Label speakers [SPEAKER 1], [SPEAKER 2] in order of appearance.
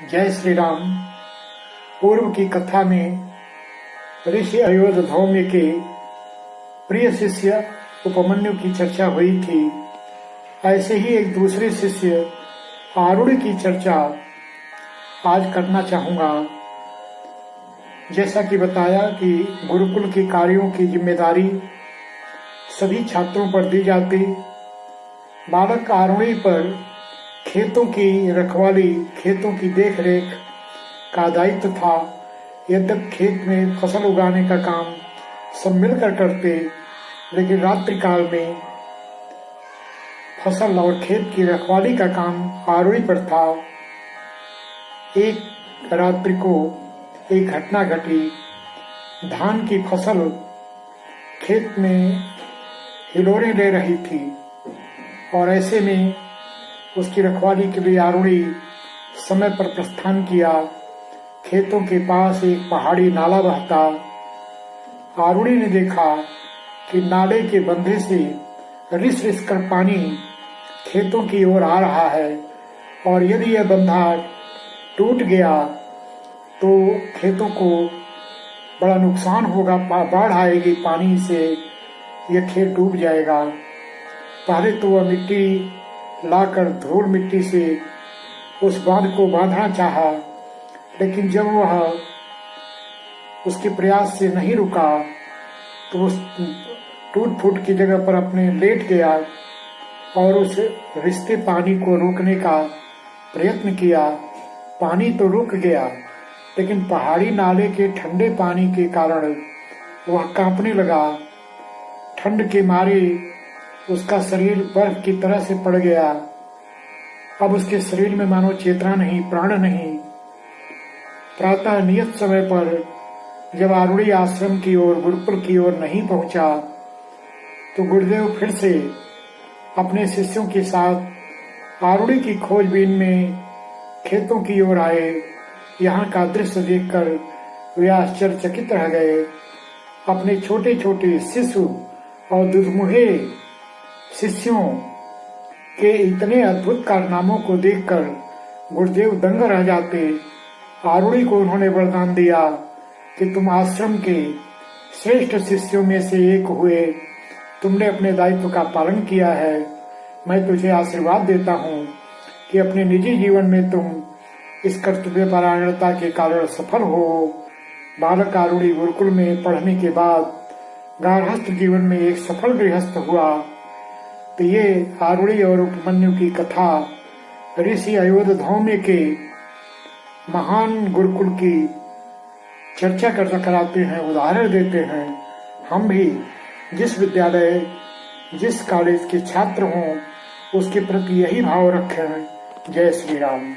[SPEAKER 1] जय श्री राम। पूर्व की कथा में ऋषि अयोध्या धौम्य के प्रिय शिष्य उपमन्यु की चर्चा हुई थी। ऐसे ही एक दूसरे शिष्य आरुणि की चर्चा आज करना चाहूंगा। जैसा कि बताया कि गुरुकुल के कार्यों की जिम्मेदारी सभी छात्रों पर दी जाती। बालक आरुणि पर खेतों की रखवाली, खेतों की देखरेख का दायित्व था। यद्यप खेत में फसल उगाने का काम सब मिलकर करते, लेकिन रात्रि काल में फसल और खेत की रखवाली का काम आरुणि पर था। एक रात्रि को एक घटना घटी। धान की फसल खेत में हिलोरें ले रही थी और ऐसे में उसकी रखवाली के लिए आरुणि समय पर प्रस्थान किया। खेतों के पास एक पहाड़ी नाला बहता। आरुणि ने देखा कि नाले के बंधे से रिस रिस कर पानी खेतों की ओर आ रहा है और यदि यह बंधा टूट गया तो खेतों को बड़ा नुकसान होगा, बाढ़ आएगी, पानी से यह खेत डूब जाएगा। पहले तो वह मिट्टी लाकर धूल मिट्टी से उस बांध को बांधना चाहा, लेकिन जब वह उसके प्रयास से नहीं रुका तो उस टूट फूट की जगह पर अपने लेट गया और उस रिश्ते पानी को रोकने का प्रयत्न किया। पानी तो रुक गया, लेकिन पहाड़ी नाले के ठंडे पानी के कारण वह कांपने लगा। ठंड के मारे उसका शरीर बर्फ की तरह से पड़ गया। अब उसके शरीर में मानो चेतना नहीं, प्राण नहीं। प्रातः नियत समय पर जब आरुणि आश्रम की ओर, गुरुकुल की ओर नहीं पहुंचा तो गुरुदेव फिर से अपने शिष्यों के साथ आरुणि की खोजबीन में खेतों की ओर आए। यहाँ का दृश्य देखकर वे आश्चर्यचकित रह गए। अपने छोटे छोटे शिशु और दुधमुहे शिष्यों के इतने अद्भुत कारनामों को देखकर गुरुदेव दंग रह जाते। आरुणि को उन्होंने वरदान दिया कि तुम आश्रम के श्रेष्ठ शिष्यों में से एक हुए, तुमने अपने दायित्व का पालन किया है। मैं तुझे आशीर्वाद देता हूँ कि अपने निजी जीवन में तुम इस कर्तव्यपरायणता के कारण सफल हो। बालक आरुणि गुरुकुल में पढ़ने के बाद गार्हस्थ जीवन में एक सफल गृहस्थ हुआ। तो ये आरुणि और उपमन्यु की कथा ऋषि अयोध्या धौम्य के महान गुरुकुल की चर्चा कराते हैं, उदाहरण देते हैं। हम भी जिस विद्यालय, जिस कॉलेज के छात्र हों, उसके प्रति यही भाव रखें। जय श्री राम।